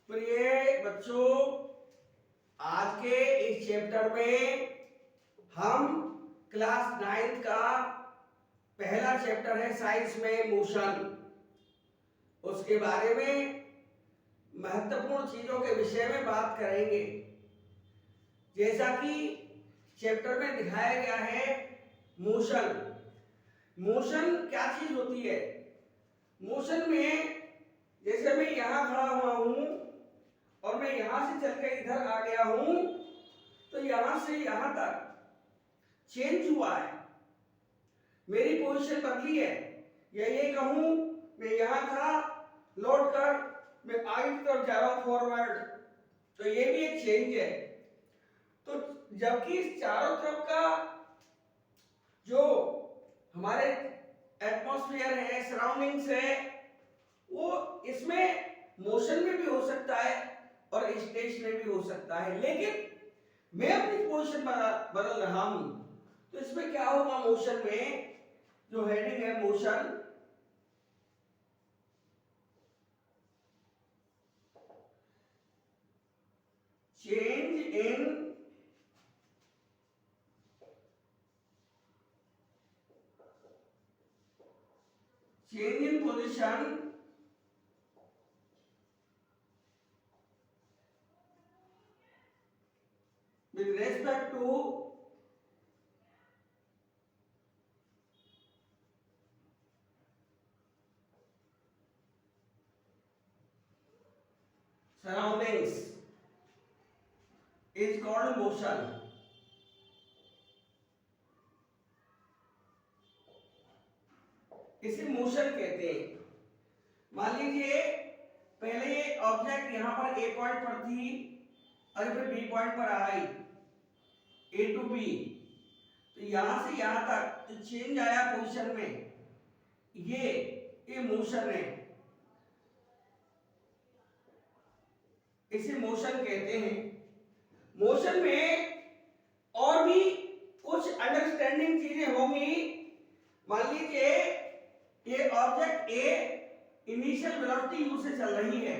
प्रिय बच्चों, आज के इस चैप्टर में हम क्लास 9 का पहला चैप्टर है साइंस में मोशन, उसके बारे में महत्वपूर्ण चीजों के विषय में बात करेंगे। जैसा कि चैप्टर में दिखाया गया है, मोशन मोशन क्या चीज होती है। मोशन में जैसे मैं यहां खड़ा हुआ हूं और मैं यहां से चल के इधर आ गया हूं, तो यहां से यहां तक चेंज हुआ है, मेरी पोजीशन बदली है। या ये कहूं मैं यहां था, लौट कर मैं आगे की तरफ जा रहा हूं फॉरवर्ड, तो ये भी एक चेंज है। तो जबकि इस चारों तरफ का जो हमारे एटमॉस्फेयर है, सराउंडिंग्स है, वो इसमें मोशन में भी हो सकता है और स्टेशन में भी हो सकता है, लेकिन मैं अपनी पोजीशन बदल रहा हूं। तो इसमें क्या होगा, मोशन में जो हेडिंग है motion, change in position with respect to surroundings is called motion। इसे मोशन कहते हैं। मान लीजिए पहले ये ऑब्जेक्ट यहां पर ए पॉइंट पर थी और फिर बी पॉइंट पर आ गई, ए टू बी, तो यहां से यहां तक जो चेंज आया पोजीशन में, ये मोशन है, इसे मोशन कहते हैं। मोशन में और भी कुछ अंडरस्टैंडिंग चीजें होंगी। मान लीजिए ये object A initial velocity u से चल रही है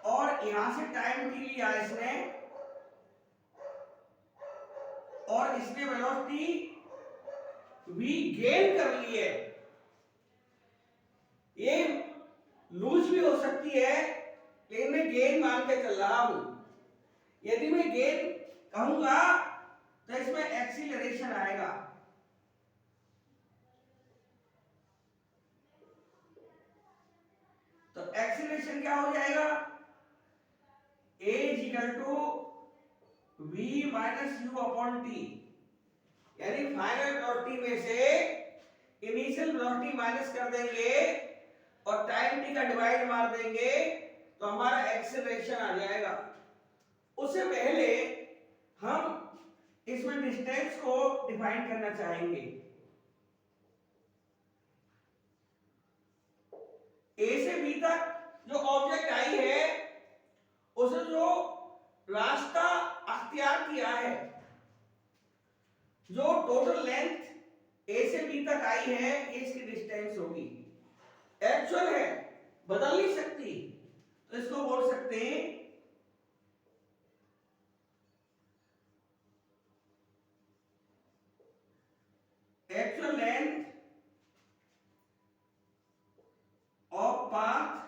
और यहां से टाइम t लिया इसने और इसने वेलोसिटी v गेन कर ली है। ये लूज भी हो सकती है, लेकिन मैं गेन मान के चल रहा हूं। यदि मैं गेन कहूंगा तो इसमें एक्सीलरेशन आएगा। तो एक्सीलरेशन क्या हो जाएगा, a is equal to v minus u upon t, यानी फाइनल वेलोसिटी में से इनिशियल वेलोसिटी माइनस कर देंगे और टाइम t का डिवाइड मार देंगे तो हमारा एक्सीलरेशन आ जाएगा। उससे पहले हम इसमें डिस्टेंस को डिफाइन करना चाहेंगे। ए से बी तक जो ऑब्जेक्ट आई है, उसने जो रास्ता अख्तियार किया है, जो टोटल लेंथ ए से बी तक आई है, इसकी डिस्टेंस होगी। एक्चुअल है, बदल नहीं सकती, तो इसको बोल सकते हैं actual length of path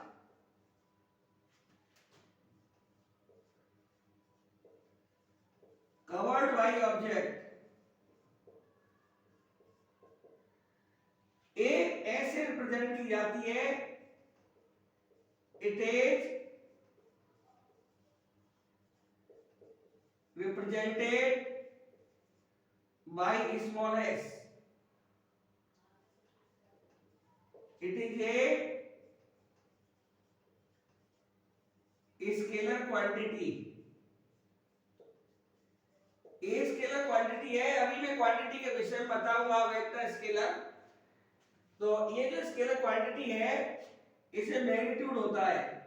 covered by object. ए ऐसे रिप्रेजेंट की जाती है, इट इज represented by small s, it is a scalar quantity। A scalar quantity है, अभी मैं क्वांटिटी के विषय में बताऊंगा, वेक्टर स्केलर। तो ये जो स्केलर क्वांटिटी है, इसे मैग्नीट्यूड होता है।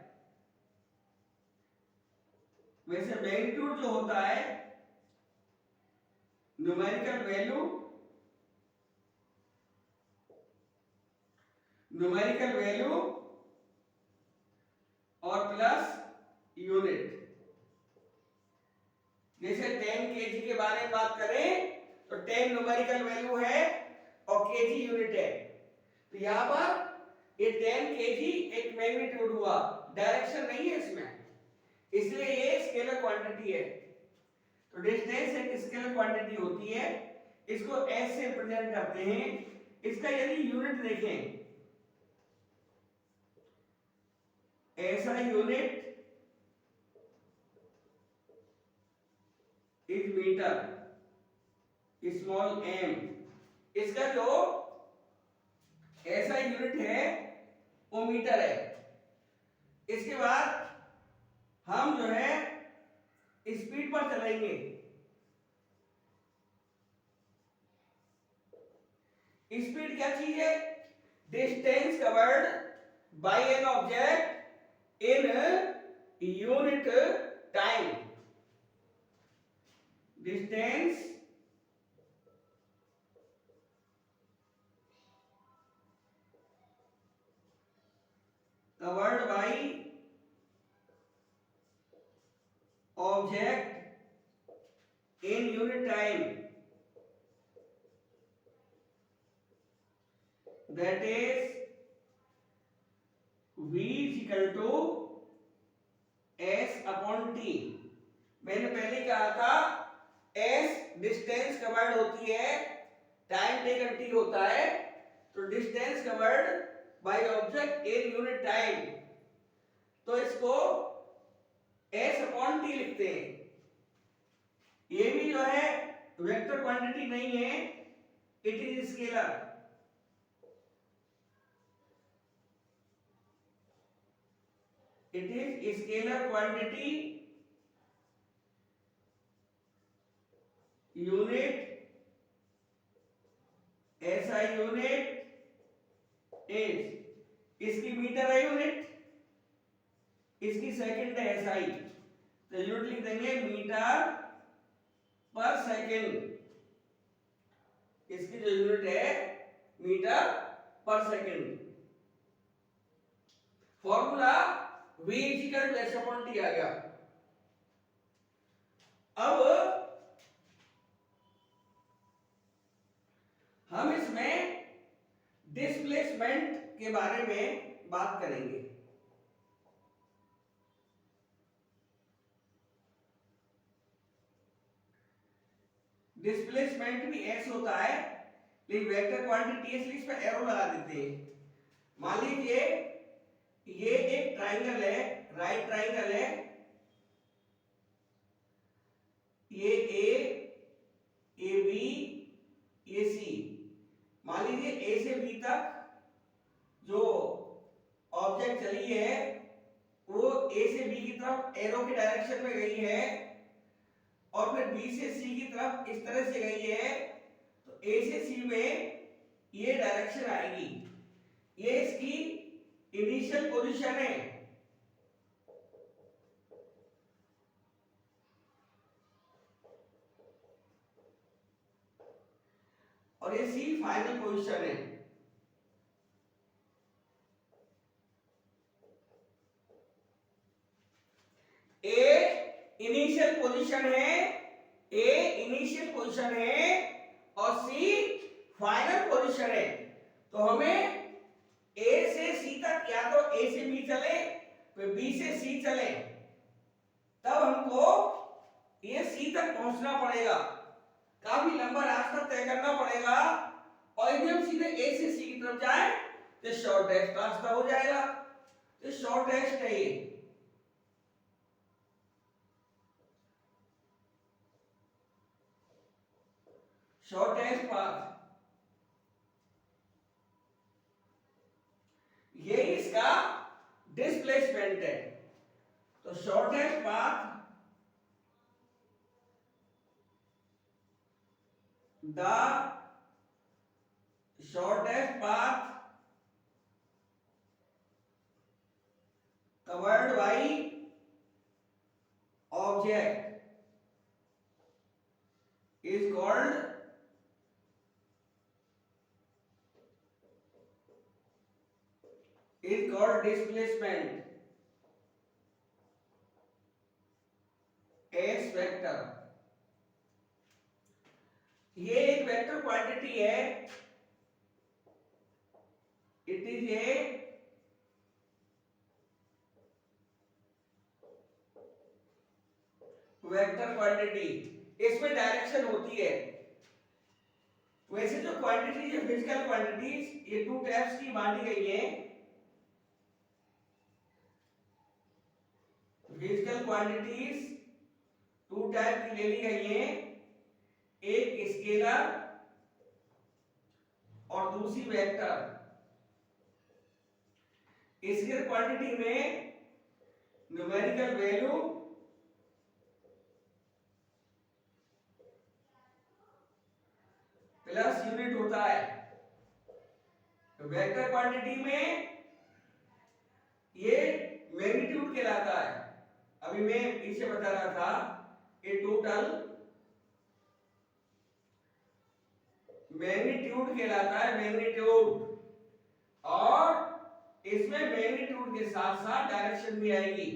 वैसे मैग्नीट्यूड जो होता है, न्यूमेरिकल वैल्यू न्यूमेरिकल वैल्यू और प्लस के बारे में बात करें तो 10 न्यूमेरिकल वैल्यू है और केजी यूनिट है। तो यहाँ पर ये 10 केजी एक मैग्नीट्यूड हुआ, डायरेक्शन नहीं है इसमें, इसलिए ये स्केलर क्वांटिटी है। तो डिस्टेंस एक स्केलर क्वांटिटी होती है, इसको एस से रिप्रेजेंट करते हैं। इसका यदि यूनिट देखें, ऐसा unit is metre, small m, इसका जो ऐसा यूनिट है वो मीटर है। इसके बाद हम जो है स्पीड पर चलेंगे। स्पीड क्या चीज है? Distance covered by an object in unit time. Distance covered by object in unit time, that is v is equal to s upon t। मैंने पहले कहा था s डिस्टेंस कवर्ड होती है, टाइम टेकन t होता है। तो distance covered by object in unit time, तो इसको s अपॉन t लिखते हैं। ये भी जो है वेक्टर क्वांटिटी नहीं है, इट is scalar. It is scalar quantity, unit SI unit is, इसकी मीटर है यूनिट, इसकी सेकंड है एसआई। तो यूनिट लिख देंगे मीटर पर सेकंड, इसकी जो यूनिट है मीटर पर second. Formula v equal to s upon t आ गया। अब हम इसमें डिस्प्लेसमेंट के बारे में बात करेंगे। डिस्प्लेसमेंट भी s होता है, लेकिन वेक्टर क्वांटिटी इसलिए इस पर एरो लगा देते हैं। मान लीजिए ये एक ट्राइंगल है, राइट ट्राइंगल है, ये ए, ये बी, ये सी। मान लीजिए ए से बी तक जो ऑब्जेक्ट चली है वो ए से बी की तरफ एरो की डायरेक्शन में गई है, और फिर बी से सी की तरफ इस तरह से गई है। तो ए से सी में ये डायरेक्शन आएगी, ये इसकी इनिशियल पोजीशन है। और ये सी फाइनल पोजीशन है। ए इनिशियल पोजीशन है, ए इनिशियल पोजीशन है और सी फाइनल पोजीशन है। तो हमें ए से सी तक, या तो ए से बी चले फिर बी से सी चले, तब हमको ये सी तक पहुंचना पड़ेगा, काफी लंबा रास्ता तय करना पड़ेगा। और यदि हम सीधे ए से सी की तरफ जाएं तो शॉर्टेस्ट रास्ता हो जाएगा। तो शॉर्टेस्ट है ये। शॉर्टेस्ट पाथ, ये इसका डिस्प्लेसमेंट है। तो shortest path, the shortest path covered by object is called displacement, S vector। ये एक वेक्टर क्वांटिटी है, इट इज ए वेक्टर क्वांटिटी, इसमें डायरेक्शन होती है। वैसे जो क्वांटिटीज है फिजिकल क्वांटिटीज ये टू टाइप्स की बांटी गई है। फिजिकल क्वांटिटीज टू टाइप की ले ली गई है, एक स्केलर और दूसरी वेक्टर। स्केलर क्वांटिटी में न्यूमेरिकल वैल्यू प्लस यूनिट होता है। वेक्टर क्वांटिटी में ये मैग्नीट्यूड कहलाता है। अभी मैं पीछे बता रहा था ये टोटल मैग्नीट्यूड कहलाता है, मैग्नीट्यूड। और इसमें मैग्नीट्यूड के साथ साथ डायरेक्शन भी आएगी,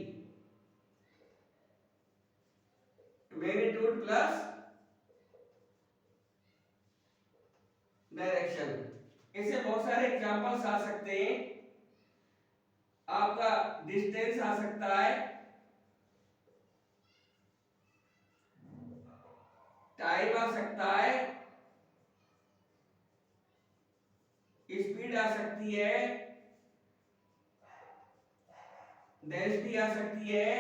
मैग्नीट्यूड प्लस डायरेक्शन। इससे बहुत सारे एग्जांपल्स आ सकते हैं। आपका डिस्टेंस आ सकता है, टाइम आ सकता है, स्पीड आ सकती है, डेंसिटी आ सकती है,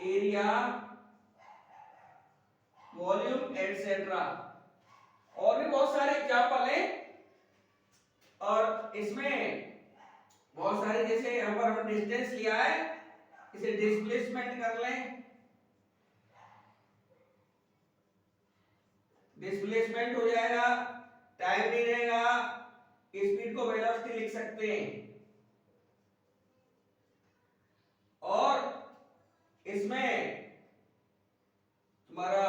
एरिया, वॉल्यूम एटसेट्रा, और भी बहुत सारे एग्जांपल हैं। और इसमें बहुत सारे, जैसे यहाँ पर हमने डिस्टेंस लिया है, इसे डिस्प्लेसमेंट कर लें, डिस्प्लेसमेंट हो जाएगा, टाइम नहीं रहेगा, स्पीड को वेलोसिटी लिख सकते हैं। और इसमें तुम्हारा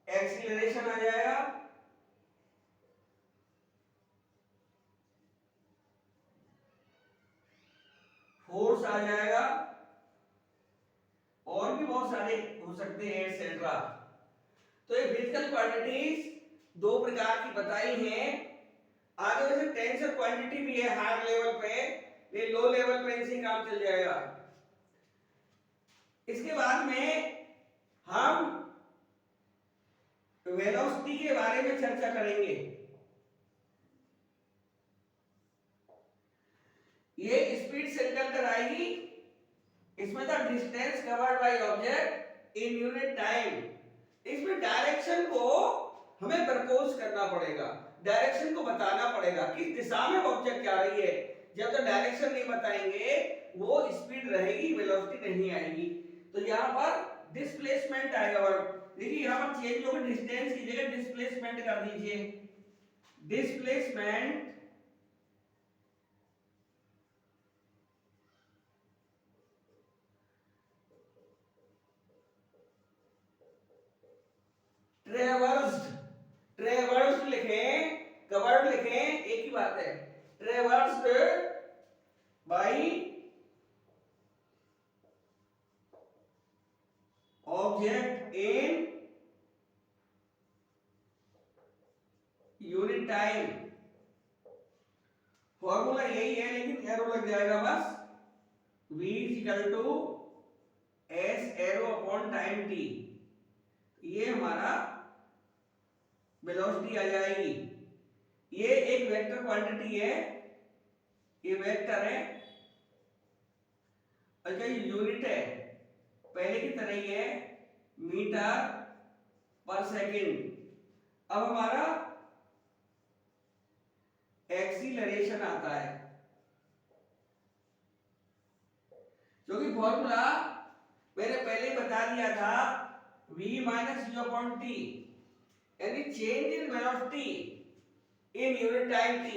एक्सीलरेशन आ जाएगा, फोर्स आ जाएगा, और भी बहुत सारे हो सकते हैं एटसेट्रा। तो ये फिजिकल क्वांटिटीज दो प्रकार की बताई हैं। आगे वैसे टेंसर क्वांटिटी भी है हायर लेवल पे, ये लो लेवल पे इसी काम चल जाएगा। इसके बाद में हम वेलोसिटी के बारे में चर्चा करेंगे। ये स्पीड से निकल कर आएगी, इसमें था distance covered by object in unit time. इसमें डायरेक्शन को हमें प्रपोज करना पड़ेगा, डायरेक्शन को बताना पड़ेगा किस दिशा में ऑब्जेक्ट जा रही है। जब तक डायरेक्शन नहीं बताएंगे वो स्पीड रहेगी, वेलोसिटी नहीं आएगी। तो यहाँ पर डिस्प्लेसमेंट आएगा वर्ब। देखिए यहाँ पर चेंज होगा, डिस्टेंस की जगह डिस्प्लेसमेंट कर दीजिए। डिस्प्लेसमेंट ट्रेवर्स्ड, ट्रेवर्स्ड लिखें, कवर्ड लिखें, एक ही बात है। Traversed by object in unit time. Formula यही है, लेकिन एरो लग जाएगा बस। v equal to s arrow upon time t। ये हमारा वेलोसिटी आ जाएगी। ये एक वेक्टर क्वांटिटी है, ये वेक्टर है। अच्छा ये यूनिट है, पहले की तरह ही है, मीटर पर सेकंड। अब हमारा एक्सीलरेशन आता है, जो कि फॉर्मूला मैंने पहले बता दिया था, v minus u upon t, यानी change in velocity in unit time t,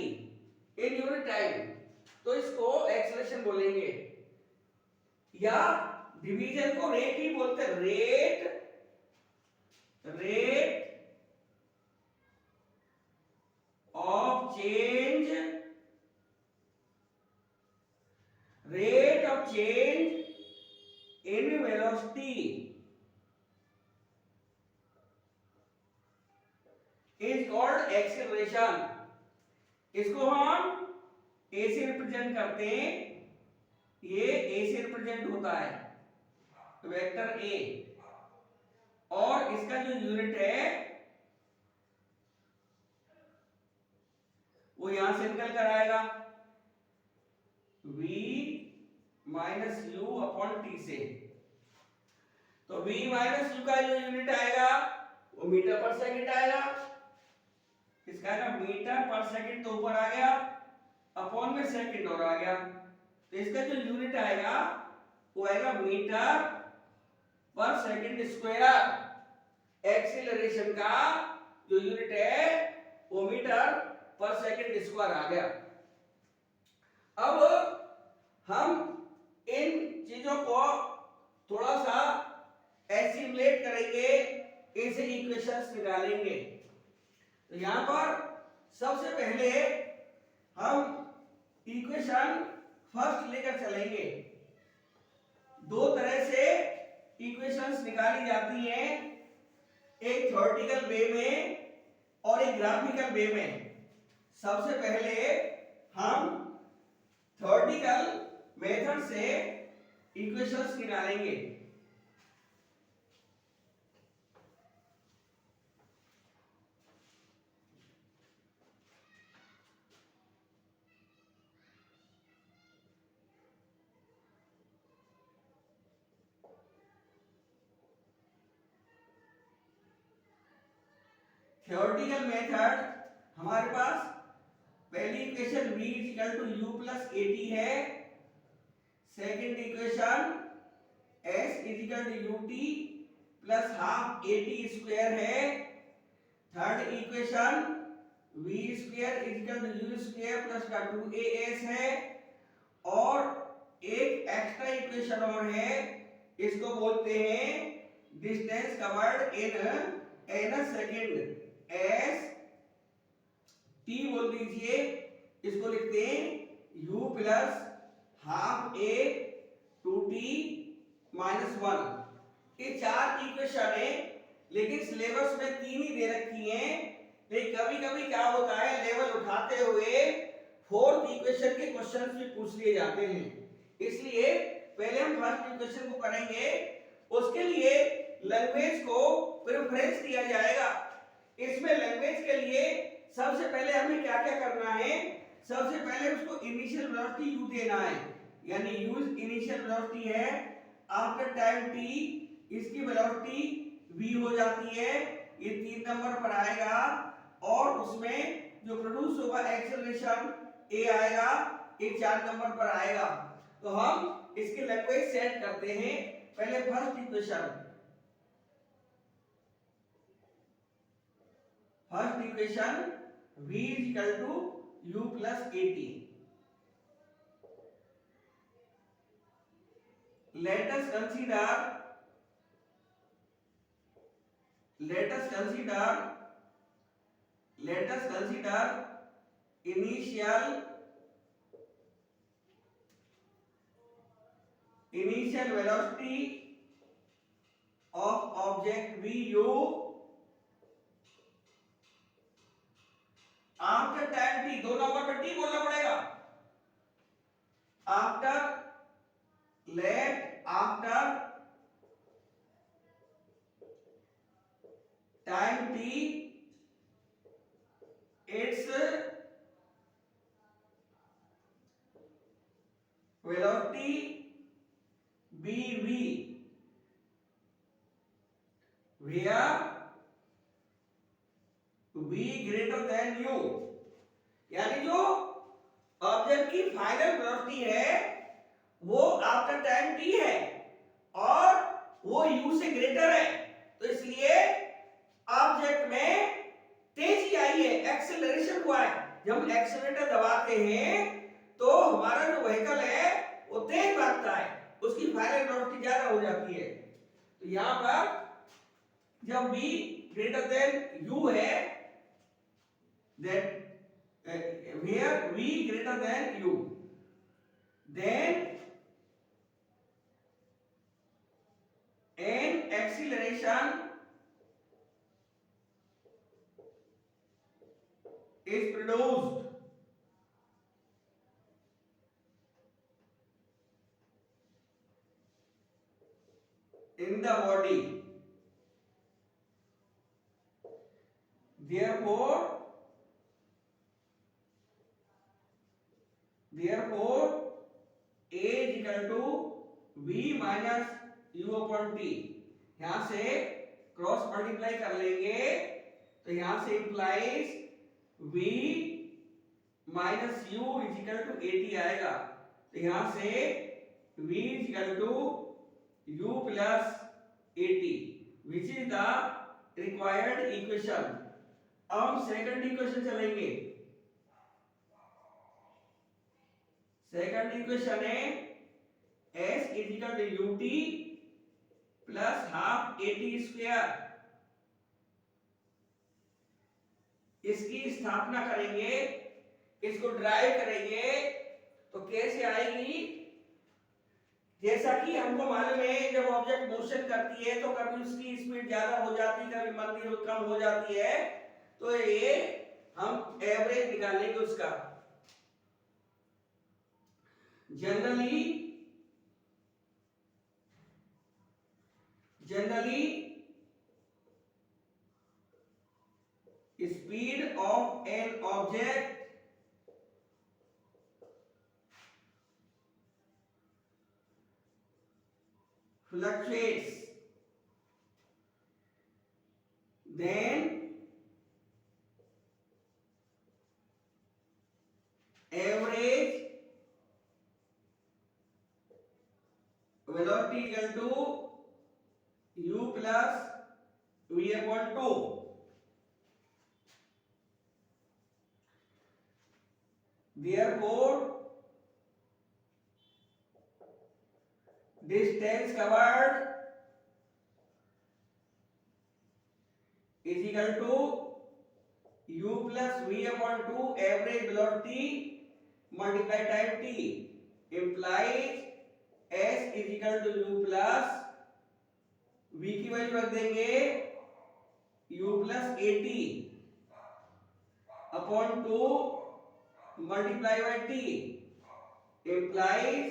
in unit time. तो इसको एक्सेलरेशन बोलेंगे, या डिवीजन को रेट ही बोलते हैं, rate, rate of change, rate of change in velocity. Acceleration, इसको हम ए से रिप्रेजेंट करते हैं, ये ए से रिप्रेजेंट होता है वेक्टर ए, और इसका जो यूनिट है वो यहां से निकल कर आएगा v minus u upon T से। तो v माइनस यू का जो यूनिट आएगा वो मीटर पर सेकंड आएगा, इसका आएगा मीटर पर सेकंड, तो ऊपर आ गया, अपॉन में सेकंड और आ गया, तो इसका जो यूनिट आएगा वो आएगा मीटर पर सेकंड स्क्वायर। एक्सीलरेशन का जो यूनिट है वो मीटर पर सेकंड स्क्वायर आ गया। अब हम इन चीजों को थोड़ा सा एसिमुलेट करेंगे, इनसे इक्वेशंस निकालेंगे। तो यहां पर सबसे पहले हम इक्वेशन फर्स्ट लेकर चलेंगे। दो तरह से इक्वेशंस निकाली जाती हैं, एक थ्योरेटिकल वे में और एक ग्राफिकल वे में। सबसे पहले हम थ्योरेटिकल मेथड से इक्वेशंस निकालेंगे। थ्योरेटिकल मेथड हमारे पास पहली equation v equal to u plus at है, second equation s equal to ut plus half at square है, third equation v square equal to u square plus का 2as है, और एक एक्स्ट्रा इक्वेशन और है, इसको बोलते हैं distance covered in a second, s t बोल दीजिए, इसको लिखते हैं u plus half a two t minus one. ये चार इक्वेशन है, लेकिन सिलेबस में तीन ही दे रखी हैं, लेकिन कभी कभी क्या होता है लेवल उठाते हुए फोर्थ इक्वेशन के क्वेश्चंस भी पूछ लिए जाते हैं, इसलिए पहले हम फर्स्ट इक्वेशन को करेंगे, उसके लिए लैंग्वेज को प्रेफरेंस दिया जाएगा। इसमें लैंग्वेज के लिए सबसे पहले हमें क्या क्या करना है, सबसे पहले उसको इनिशियल वेलोसिटी u देना है, यानी u इनिशियल वेलोसिटी है, आफ्टर टाइम t इसकी वेलोसिटी v हो जाती है, ये 3 नंबर पर आएगा, और उसमें जो प्रोड्यूस होगा एक्सेलरेशन a आएगा, ये 4 नंबर पर आएगा। तो हम इसकी लैंग्वेज सेट करते हैं। पहले first equation v is equal to u plus at। let us consider initial velocity of object vu after time t, दो नंबर पर t बोलना पड़ेगा, after time t its velocity bv where v greater than u, यानी जो object की final velocity है वो after time t है और वो u से ग्रेटर है, तो इसलिए ऑब्जेक्ट में तेजी आई है, एक्सेलरेशन हुआ है। जब हम एक्सेलरेटर दबाते हैं तो हमारा जो व्हीकल है वो तेज भागता है, उसकी फाइनल वेलोसिटी ज्यादा हो जाती है। तो यहां पर जब v ग्रेटर देन u है, that where v greater than u, then an acceleration is produced in the body. Therefore, A is equal to V minus U upon T. यहां से क्रॉस मल्टीप्लाई कर लेंगे तो यहां से implies V minus U is equal to 80 आएगा। तो यहां से V is equal to U plus 80 which is the required equation. अब हम सेकंड इक्वेशन चलेंगे। सेकंड इक्वेशन है S is equal to UT plus half AT square. इसकी स्थापना करेंगे, इसको ड्राइव करेंगे तो कैसे आएगी? जैसा कि हमको मालूम है जब ऑब्जेक्ट मोशन करती है तो कभी उसकी स्पीड ज्यादा हो जाती है, कभी मंदी कम हो जाती है। तो ये हम एवरेज निकालेंगे उसका। Generally speed of an object fluctuates, then average velocity equal to U plus V upon 2. Therefore, distance covered is equal to U plus V upon 2 average velocity multiply time t, implies S is equal to U plus V की value रख देंगे U plus 80 upon 2 multiply by t, implies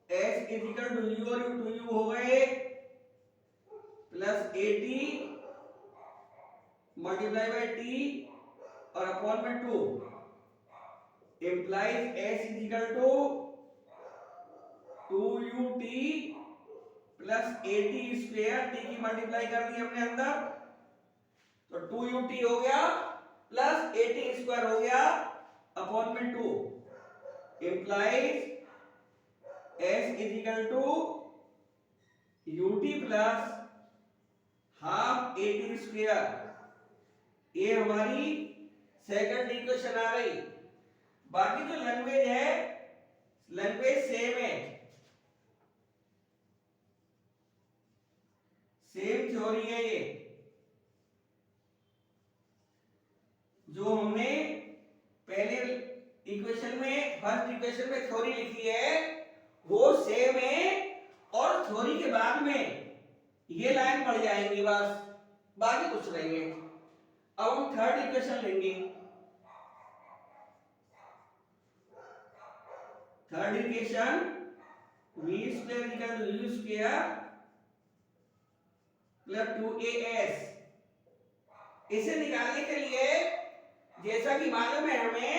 S is equal to U और U 2U हो गए plus 80 multiply by t और upon में 2, implies S is equal to 2ut plus 80 square. t की multiply कर दी हमने अंदर तो 2ut हो गया प्लस 80 स्क्वायर हो गया अपॉन में 2, implies S is equal to ut plus half 80 square. ये हमारी सेकंड इक्वेशन आ गई। बाकी जो लैंग्वेज है, लैंग्वेज सेम है, सेम थ्योरी है। ये जो हमने पहले इक्वेशन में, फर्स्ट इक्वेशन में थ्योरी लिखी है वो सेम है और थ्योरी के बाद में ये लाइन पड़ जाएंगी बस, बाकी कुछ नहीं है। अब हम थर्ड इक्वेशन लेंगे। Third equation v square equal to u square plus 2as। इसे निकालने के लिए जैसा कि मालूम है हमें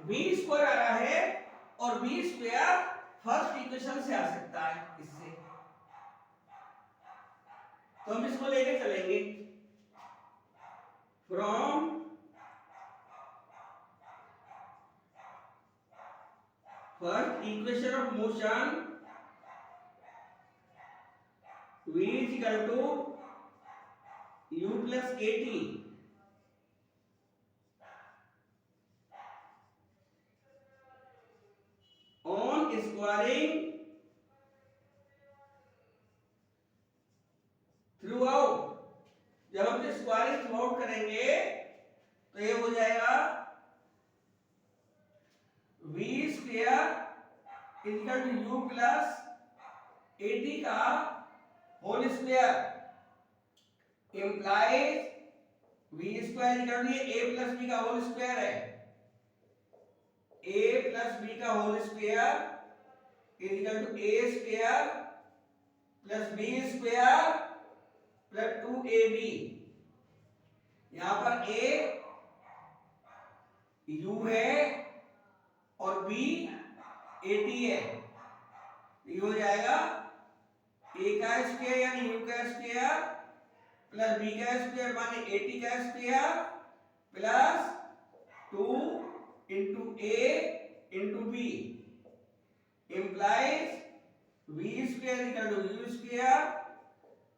v स्क्वायर आ रहा है और v स्क्वायर फर्स्ट इक्वेशन से आ सकता है इससे, तो हम इसको लेके चलेंगे from first equation of motion v is equal to u plus 80 on squaring through out. जब हम स्क्वायरिंग थ्रू आउट करेंगे तो ये हो जाएगा v square equal to u plus 80 का whole square, implies v square equal to ये a plus b का होल स्क्वायर है, a प्लस b का whole square is equal to a square plus b square plus 2ab। यहां पर a u है और b 80 है, ये हो जाएगा a का स्क्वायर यानी u का स्क्वायर प्लस b का स्क्वायर माने 80 का square plus 2 into a into b implies v square equal to u square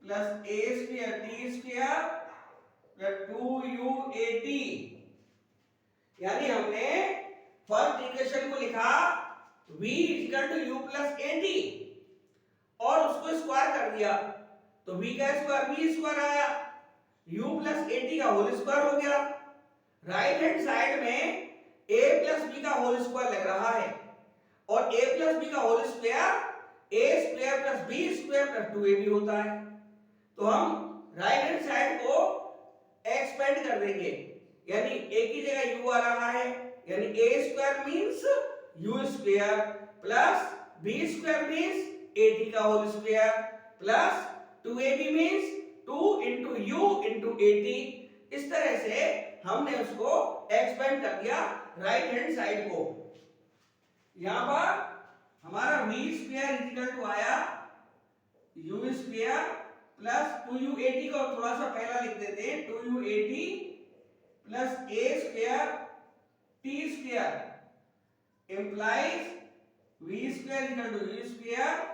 plus a square t square plus 2u80। यानी हमने फर्स्ट इक्वेशन को लिखा v equal to u plus 80 और उसको square कर दिया तो v का स्क्वायर v स्क्वायर आया, u प्लस 80 का होल स्क्वायर हो गया। राइट हैंड साइड में a प्लस b का होल स्क्वायर लग रहा है और a प्लस b का whole square a square plus b square plus 2ab होता है। तो हम राइट हैंड साइड को एक्सपेंड कर देंगे, यानी a की जगह u आ रहा है, यानी a square means u square plus b square means 80 का whole square plus 2ab means 2 into u into 80। इस तरह से हमने उसको एक्सपेंड कर दिया राइट हैंड साइड को। यहां पर हमारा v स्क्वायर इक्वल टू आया u स्क्वायर प्लस 2u80 को थोड़ा सा पहला लिख देते हैं 2u80 plus a square t square implies v square equal to u square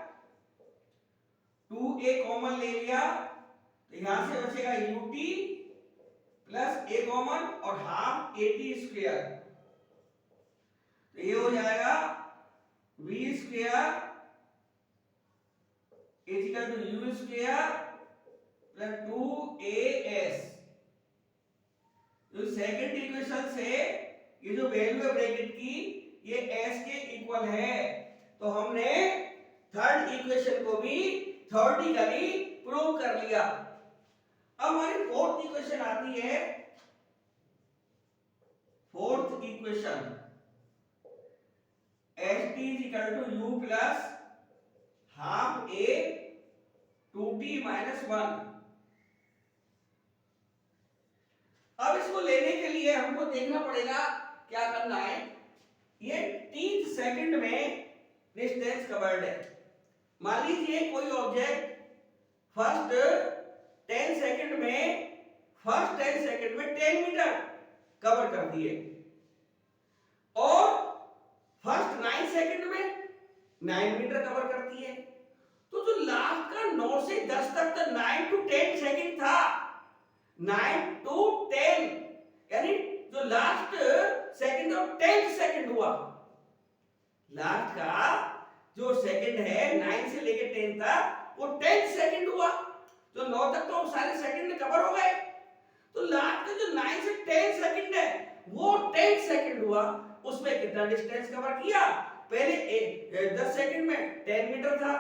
2a common ले लिया तो यहां से बचेगा ut प्लस a कॉमन और हाफ at स्क्वायर, तो ये हो जाएगा v square is equal to u square plus 2as। तो सेकंड इक्वेशन से ये जो वैल्यू है ब्रैकेट की ये s के इक्वल है, तो हमने थर्ड इक्वेशन को भी थ्योरेटिकली प्रूव कर लिया। अब हमारी फोर्थ इक्वेशन आती है, fourth equation st is equal to u plus half a 2t minus 1। अब इसको लेने के लिए हमको देखना पड़ेगा क्या करना है। ये 30 सेकंड में डिस्टेंस कवर्ड है। मान लीजिए कोई ऑब्जेक्ट फर्स्ट 10 सेकंड में 10 मीटर कवर कर दिए और फर्स्ट 9 सेकंड में 9 मीटर कवर करती है, तो जो लास्ट का 9 से 10 तक तो 9 to 10 सेकंड था, 9 to 10 यानी जो लास्ट सेकंड और 10 सेकंड हुआ, लास्ट का जो सेकंड है 9 से लेकर 10 तक वो 10 सेकंड हुआ, जो 9 तक तो सारे सेकंड कवर हो गए, तो लास्ट का जो 9 से 10 सेकंड है वो 10 सेकंड हुआ, उसमें कितना डिस्टेंस कवर किया। पहले 10 सेकंड में 10 मीटर था,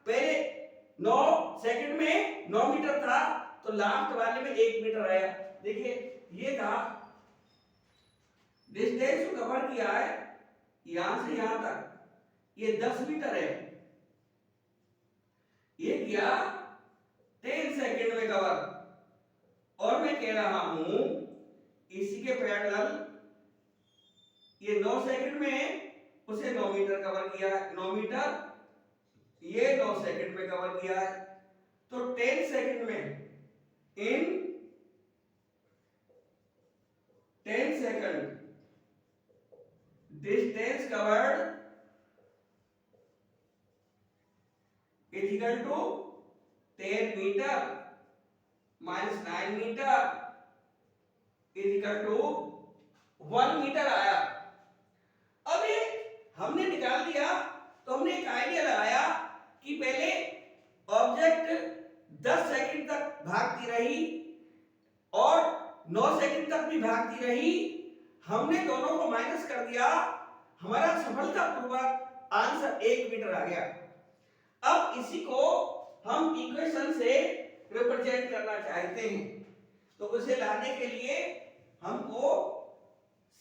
पहले 9 सेकंड में 9 मीटर था, तो लास्ट वाले में 1 मीटर आया। देखिए ये था डिस्टेंस जो कवर किया है यहां से यहां तक, ये 10 मीटर है, ये किया 10 सेकंड में कवर, और मैं कह रहा हूं इसी के पैरेलल ये 9 सेकंड में उसे 9 मीटर कवर किया है, 9 मीटर ये 9 सेकंड में कवर किया है, तो 10 सेकंड में in 10 second distance covered is equal to 10 metre minus 9 metre is equal to 1 metre आया। अब ये हमने निकाल दिया तो हमने एक आइडिया लगाया कि पहले ऑब्जेक्ट 10 सेकंड तक भागती रही और 9 सेकंड तक भी भागती रही, हमने दोनों को माइनस कर दिया, हमारा सफलतापूर्वक आंसर 1 मीटर आ गया। अब इसी को हम इक्वेशन से रिप्रेजेंट करना चाहते हैं, तो उसे लाने के लिए हमको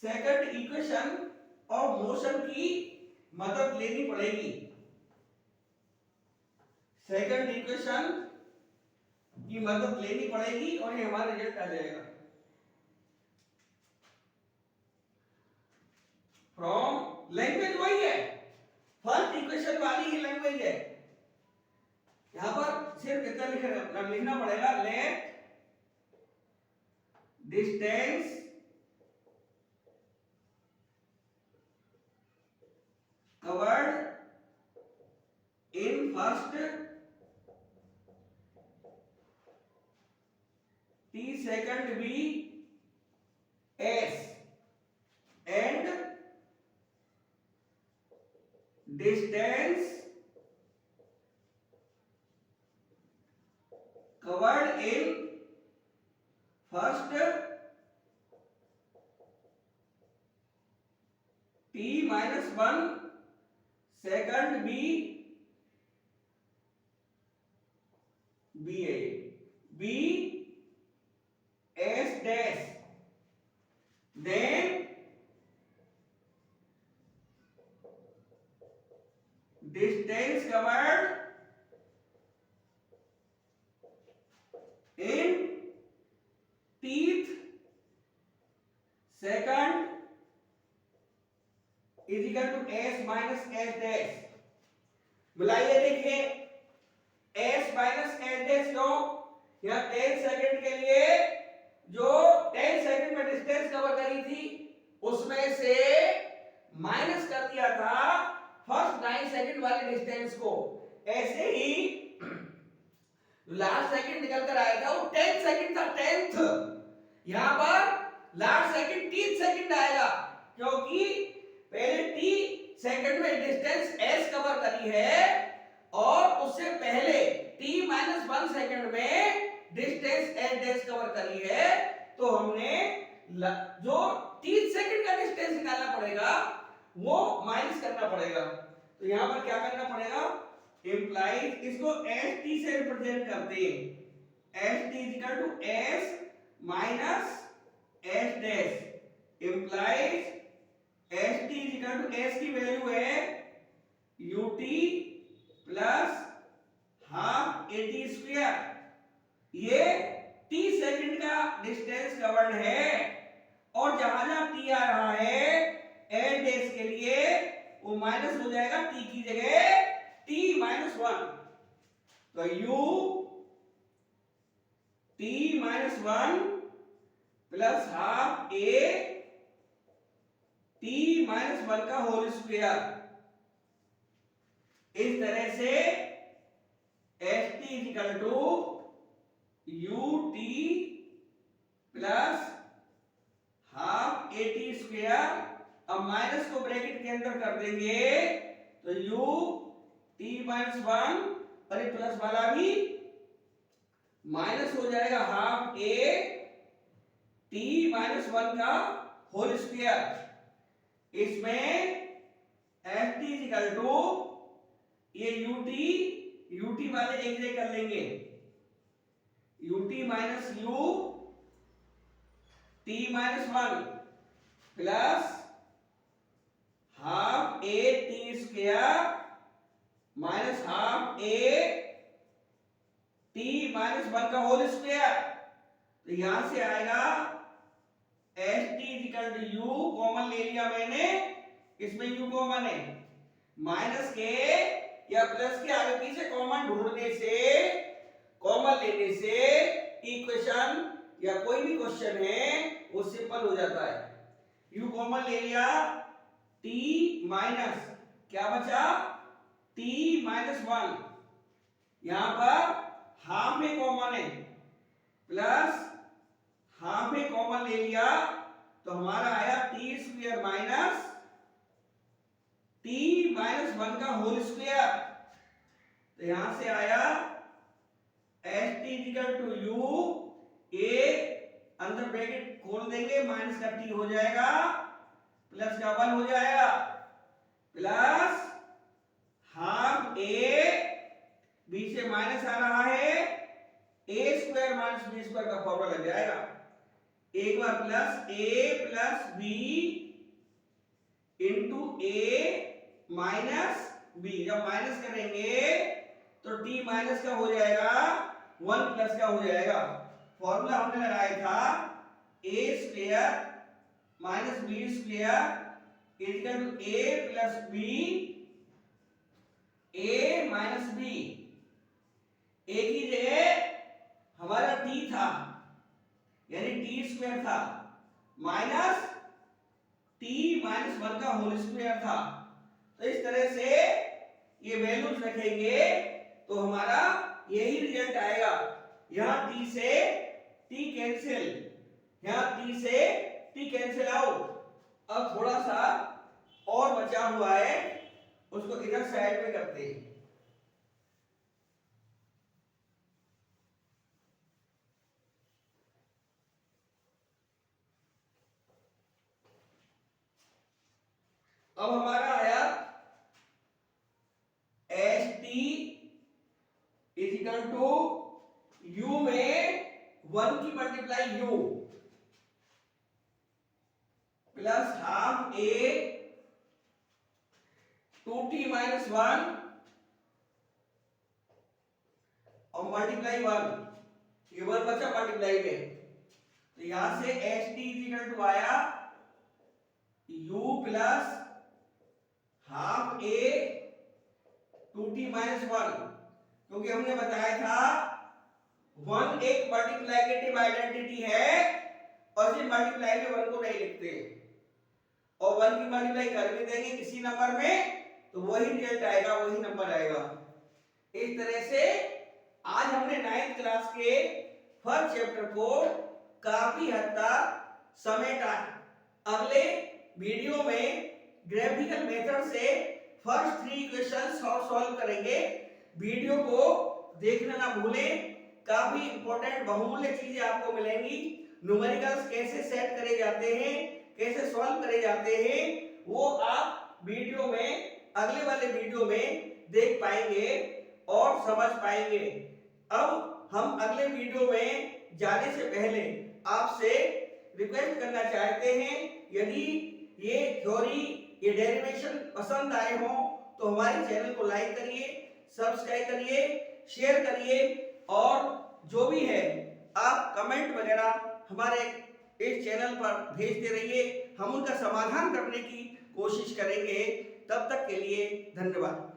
सेकंड इक्वेशन ऑफ मोशन की मदद लेनी पड़ेगी। सेकंड इक्वेशन की मदद लेनी पड़ेगी और ये हमारा रिजल्ट आ जाएगा। फ्रॉम लैंग्वेज वही है, फर्स्ट इक्वेशन वाली ही लैंग्वेज है। यहां पर सिर्फ इतना लिखना पड़ेगा, let distance covered in first t second be s and distance covered in first t minus 1 second b b s dash, then distance covered in teeth second is equal to s minus s dash। बुलाइए, देखिए s minus s dash क्यों? यह 10 second के लिए जो 10 second में distance cover करी थी उसमें से माइनस कर दिया था फर्स्ट 9 सेकंड वाले डिस्टेंस को। ऐसे ही लास्ट सेकंड निकल कर आया था वो 10 सेकंड था, 10th। यहां पर लास्ट सेकंड 3 सेकंड आएगा क्योंकि पहले t सेकंड में डिस्टेंस s कवर करी है और उससे पहले t-1 सेकंड में डिस्टेंस s डैश कवर करी है। तो हमने जो 3 सेकंड का डिस्टेंस निकालना पड़ेगा वो माइनस करना पड़ेगा। तो यहां पर क्या करना पड़ेगा, इंप्लाइज इसको st से रिप्रेजेंट करते हैं, st is equal to s minus s dash, implies st is equal to s की वैल्यू है ut plus half at square. ये t सेकंड का डिस्टेंस कवर्ड है और जहां जहां t आ रहा है s डैश के लिए वो माइनस हो जाएगा t की जगह t-1। तो u t-1 plus half a t-1 का होल स्क्वायर। इस तरह से st is equal to ut plus half at square. अब माइनस को ब्रैकेट के अंदर कर देंगे तो u t-1 और ये प्लस वाला भी माइनस हो जाएगा हाफ a t-1 का होल स्क्वायर। इसमें ft इज इक्वल टू ये ut वाले एक जगह कर लेंगे, ut minus u t-1 plus half a t square minus half a t-1 का होल स्क्वायर। तो यहां से आएगा st is equal to u, common ले लिया मैंने, इसमें u कॉमन है, माइनस के या प्लस के आगे पीछे कॉमन ढूंढने से, कॉमन लेने से इक्वेशन या कोई भी क्वेश्चन है वो सिंपल हो जाता है। u कॉमन ले लिया, t माइनस क्या बचा t-1, यहां पर हाफ में कॉमन है प्लस हाफ में कॉमन ले लिया तो हमारा आया t स्क्वायर माइनस t-1 का होल स्क्वायर। तो यहां से आया st equal to u, a अंदर ब्रैकेट खोल देंगे, माइनस का t हो जाएगा प्लस का 1 हो जाएगा प्लस हाफ a, बीच से माइनस आ रहा है, ए स्क्वायर माइनस बी स्क्वायर का फॉर्मूला लग जाएगा। एक बार प्लस ए प्लस बी इंटू ए माइनस बी। जब माइनस करेंगे तो टी माइनस का हो जाएगा 1 प्लस का हो जाएगा। फॉर्मूला हमने लगाया था a square minus b square equal to a plus b a minus b. A की जगह हमारा टी था यानी टी स्क्वायर था माइनस टी माइनस 1 का होल स्क्वायर था। तो इस तरह से ये वैल्यूज रखेंगे तो हमारा यही रिजल्ट आएगा। यहां टी से टी कैंसिल, यहां टी से टी कैंसिल आउट। अब थोड़ा सा और बचा हुआ है उसको इधर साइड में करते हैं। अब हमारा आया h t equal to u में 1 की multiply u plus half a 2t minus 1 और मल्टीप्लाई 1, ये 1 बचा मल्टीप्लाई में। तो यहां से एच टी इक्वल टू आया u plus half a 2t minus 1, क्योंकि हमने बताया था 1 एक मल्टीप्लिकेटिव आइडेंटिटी है और सिर्फ मल्टीप्लाई में 1 को नहीं लिखते और 1 की मल्टीप्लाई कर भी देंगे किसी नंबर में तो वही रिजल्ट आएगा, वही नंबर आएगा। इस तरह से आज हमने 9th क्लास के फर्स्ट चैप्टर को काफी हद तक समेटा। अगले वीडियो में ग्राफिकल मेथड से फर्स्ट 3 इक्वेशंस सॉल्व करेंगे। वीडियो को देखना ना भूलें, काफी इंपॉर्टेंट बहुमूल्य चीजें आपको मिलेंगी। न्यूमेरिकल्स कैसे सेट करे जाते हैं, कैसे सॉल्व करे जाते हैं, वो आप वीडियो में अगले वाले वीडियो में देख पाएंगे और समझ पाएंगे। अब हम अगले वीडियो में जाने से पहले आपसे रिक्वेस्ट करना चाहते हैं, यदि ये थ्योरी ये डेरिवेशन पसंद आए हो तो हमारे चैनल को लाइक करिए, सब्सक्राइब करिए, शेयर करिए और जो भी है आप कमेंट वगैरह हमारे इस चैनल पर भेजते रहिए। हम उनका समाधान करने की कोशिश करेंगे। तब तक के लिए धन्यवाद।